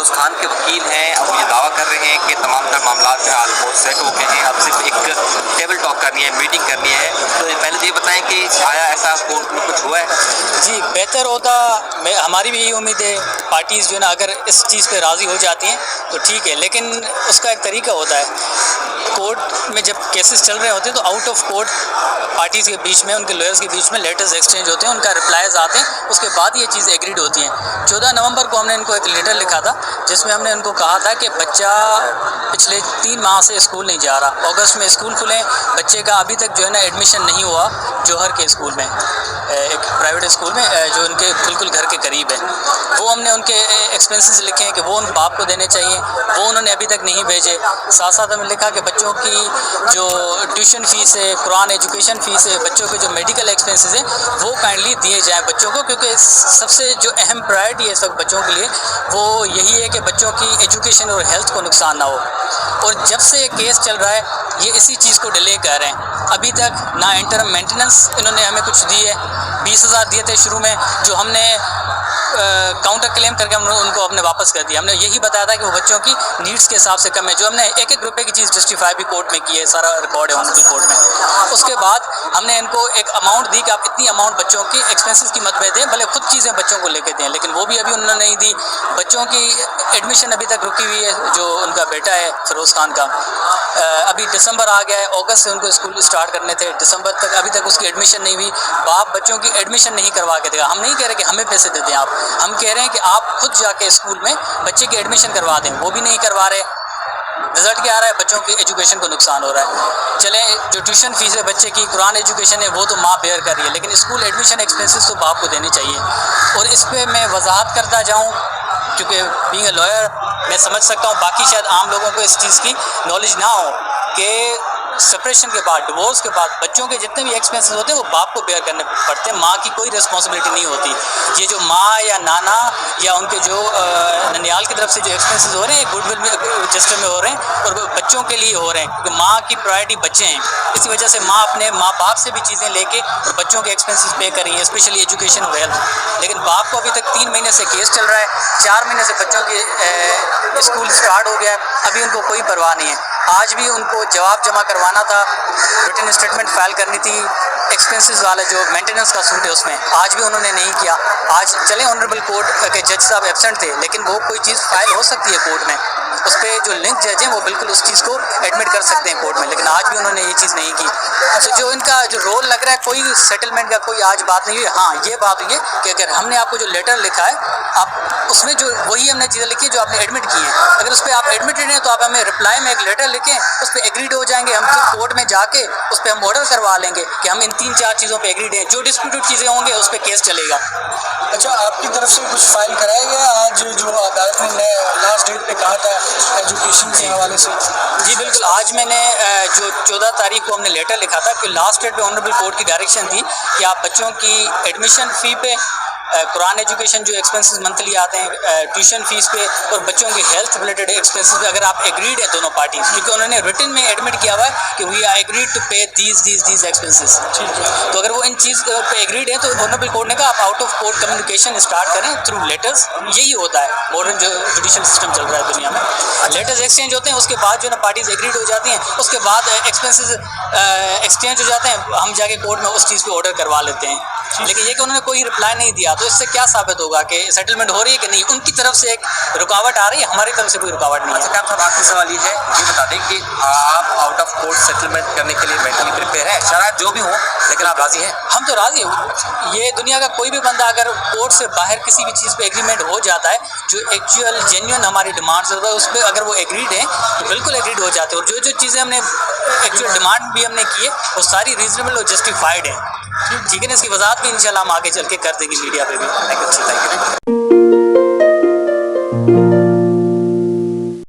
فیروز خان کے وکیل ہیں، اب یہ دعویٰ کر رہے ہیں کہ تمام تر معاملات جو ہے آلموسٹ سیٹ ہو گئے ہیں، اب صرف ایک ٹیبل ٹاک کرنی ہے، میٹنگ کرنی ہے. تو پہلے تو یہ بتائیں کہ آیا ایسا کورٹ میں کچھ ہوا ہے؟ جی بہتر ہوتا، ہماری بھی یہی امید ہے. پارٹیز جو ہے نا اگر اس چیز پہ راضی ہو جاتی ہیں تو ٹھیک ہے، لیکن اس کا ایک طریقہ ہوتا ہے. کورٹ میں جب کیسز چل رہے ہوتے ہیں تو آؤٹ آف کورٹ پارٹیز کے بیچ میں، ان کے لائرز کے بیچ میں لیٹرز ایکسچینج ہوتے ہیں، ان کا رپلائز آتے ہیں، اس کے بعد یہ چیز ایگریڈ ہوتی ہیں. 14 نومبر کو ہم نے ان کو ایک لیٹر لکھا تھا جس میں ہم نے ان کو کہا تھا کہ بچہ پچھلے 3 ماہ سے اسکول نہیں جا رہا. اگست میں اسکول کھلیں، بچے کا ابھی تک جو ہے نا ایڈمیشن نہیں ہوا جوہر کے اسکول میں، ایک پرائیویٹ اسکول میں جو ان کے بالکل گھر کے قریب ہے. وہ ہم نے ان کے ایکسپنسز لکھے ہیں کہ وہ ان باپ کو دینے چاہیے، وہ انہوں نے ابھی تک نہیں بھیجے. ساتھ ساتھ ہم نے لکھا کہ بچوں کی جو ٹیوشن فیس ہے، قرآن ایجوکیشن فیس ہے، بچوں کے جو میڈیکل ایکسپنسز ہیں وہ کائنڈلی دیے جائیں بچوں کو، کیونکہ سب سے جو اہم پرائرٹی ہے سب بچوں کے لیے وہ یہی ہے کہ بچوں کی ایجوکیشن اور ہیلتھ کو نقصان نہ ہو. اور جب سے یہ کیس چل رہا ہے یہ اسی چیز کو ڈیلے کر رہے ہیں. ابھی تک نہ انٹرم مینٹیننس انہوں نے ہمیں کچھ دی ہے. 20,000 دیے تھے شروع میں، جو ہم نے کاؤنٹر کلیم کر کے ہم ان کو اپنے واپس کر دیا. ہم نے یہی بتایا تھا کہ وہ بچوں کی نیڈس کے حساب سے کم ہے، جو ہم نے 1-1 روپے کی چیز جسٹیفائی بھی کورٹ میں کی ہے، سارا ریکارڈ ہے آنریبل کورٹ میں. اس کے بعد ہم نے ان کو ایک اماؤنٹ دی کہ آپ اتنی اماؤنٹ بچوں کی ایکسپنسز کی مت دیں، بھلے خود چیزیں بچوں کو لے کے دیں، لیکن وہ بھی ابھی انہوں نے نہیں دی. بچوں کی ایڈمیشن ابھی تک رکی ہوئی ہے، جو ان کا بیٹا ہے فیروز خان کا. ابھی دسمبر آ گیا ہے، اگست سے ان کو اسکول اسٹارٹ کرنے تھے، دسمبر تک ابھی تک اس کی ایڈمیشن نہیں ہوئی. باپ بچوں کی ایڈمیشن نہیں کروا کے دے گا. ہم نہیں کہہ رہے کہ ہمیں پیسے دے دیں آپ، ہم کہہ رہے ہیں کہ آپ خود جا کے اسکول میں بچے کی ایڈمیشن کروا دیں. وہ بھی نہیں کروا رہے. رزلٹ کیا آ رہا ہے؟ بچوں کی ایجوکیشن کو نقصان ہو رہا ہے. چلیں جو ٹیوشن فیس ہے بچے کی، قرآن ایجوکیشن ہے، وہ تو ماں بیئر کر رہی ہے، لیکن اسکول ایڈمیشن ایکسپنسز تو باپ کو دینے چاہیے. اور اس پہ میں وضاحت کرتا جاؤں کیونکہ بینگ اے لائر میں سمجھ سکتا ہوں، باقی شاید عام لوگوں کو اس چیز کی نالج نہ ہو کہ سپریشن کے بعد، ڈیورس کے بعد بچوں کے جتنے بھی ایکسپنسز ہوتے ہیں وہ باپ کو بیئر کرنے پڑتے ہیں، ماں کی کوئی رسپانسبلٹی نہیں ہوتی. یہ جو ماں یا نانا یا ان کے جو ننیال کی طرف سے جو ایکسپنسز ہو رہے ہیں گڈ ول رجسٹر میں ہو رہے ہیں اور بچوں کے لیے ہو رہے ہیں، کیونکہ ماں کی پرائرٹی بچے ہیں. اسی وجہ سے ماں اپنے ماں باپ سے بھی چیزیں لے کے اور بچوں کے ایکسپنسز پے کر رہی ہیں، اسپیشلی ایجوکیشن اور ہیلتھ. لیکن باپ کو ابھی تک 3 مہینے سے کیس چل رہا ہے، 4 مہینے سے بچوں کی اسکول سٹارٹ ہو گیا ہے، ابھی ان کو کوئی پرواہ نہیں ہے. آج بھی ان کو جواب جمع کروانا تھا، ریٹن اسٹیٹمنٹ فائل کرنی تھی ایکسپنسز والا جو مینٹیننس کا سوٹ ہے اس میں، آج بھی انہوں نے نہیں کیا. آج چلیں آنریبل کورٹ کے جج صاحب ایبسنٹ تھے، لیکن وہ کوئی چیز فائل ہو سکتی ہے کورٹ میں، اس پہ جو لنک جج ہیں وہ بالکل اس چیز کو ایڈمٹ کر سکتے ہیں کورٹ میں، لیکن آج بھی انہوں نے یہ چیز نہیں کی. تو جو ان کا جو رول لگ رہا ہے، کوئی سیٹلمنٹ کا کوئی آج بات نہیں ہوئی. ہاں یہ بات ہوئی ہے کہ اگر ہم نے آپ کو جو لیٹر لکھا ہے، آپ اس میں جو وہی ہم نے چیزیں لکھی ہیں جو آپ نے ایڈمٹ کی ہیں، اگر اس پہ آپ ایڈمٹڈ ہیں تو آپ ہمیں رپلائی میں ایک لیٹر لکھیں، اس پہ ایگریڈ ہو جائیں گے. ہم پھر کورٹ میں جا کے اس پہ ہم آرڈر کروا لیں گے کہ ہم ان 3-4 چیزوں پہ ایگریڈ ہیں. جو ڈسپیوٹڈ چیزیں ہوں گے اس پہ کیس چلے گا. اچھا، آپ کی طرف سے کچھ فائل کرایا گیا آج جو عدالت نے لاسٹ ڈیٹ پہ کہا تھا ایجوکیشن کے حوالے سے؟ جی بالکل، آج میں نے جو 14 تاریخ کو ہم نے لیٹر لکھا تھا کہ لاسٹ ڈیٹ پہ آنریبل کورٹ کی ڈائریکشن تھی کہ آپ بچوں کی ایڈمیشن فی پہ، قرآن ایجوکیشن جو ایکسپنسز منتھلی آتے ہیں، ٹیوشن فیس پہ اور بچوں کے ہیلتھ ریلیٹڈ ایکسپنسز پہ اگر آپ ایگریڈ ہیں دونوں پارٹیز، کیونکہ انہوں نے ریٹن میں ایڈمٹ کیا ہوا ہے کہ we are agreed to pay these expenses. تو اگر وہ ان چیز پہ ایگریڈ ہیں تو آنریبل کورٹ نے کہا آپ out of court communication start کریں تھرو لیٹرز. یہی ہوتا ہے ماڈرن جو جوڈیشل سسٹم چل رہا ہے دنیا میں، لیٹرز ایکسچینج ہوتے ہیں، اس کے بعد جو نا پارٹیز ایگریڈ ہو جاتی ہیں، اس کے بعد ایکسپنسز ایکسچینج ہو جاتے ہیں، ہم جا کے کورٹ میں اس چیز پہ آرڈر کروا لیتے ہیں. لیکن یہ کہ انہوں نے کوئی رپلائی نہیں دیا تو اس سے کیا ثابت ہوگا کہ سیٹلمنٹ ہو رہی ہے کہ نہیں؟ ان کی طرف سے ایک رکاوٹ آ رہی ہے، ہماری طرف سے کوئی رکاوٹ نہیں ہے. اچھا صاحب، آخری سوال یہ ہے، یہ بتا دیں کہ آپ آؤٹ آف کورٹ سیٹلمنٹ کرنے کے لیے مینٹلی پریپیئر ہیں، شرائط جو بھی ہوں، لیکن آپ راضی ہیں؟ ہم تو راضی ہیں. یہ دنیا کا کوئی بھی بندہ اگر کورٹ سے باہر کسی بھی چیز پہ ایگریمنٹ ہو جاتا ہے جو ایکچوئل جینیون ہماری ڈیمانڈس ہوتا ہے اس پہ اگر وہ ایگریڈ ہیں تو بالکل ایگریڈ ہو جاتے ہیں. اور جو چیزیں ہم نے ایکچوئل ڈیمانڈ بھی ہم نے کی ہے وہ ساری ریزنیبل اور جسٹیفائڈ ہیں. ٹھیک ہے نا؟ اس کی وضاحت بھی انشاءاللہ ہم آگے چل کے کر دیں گے میڈیا پہ بھی. Thank you.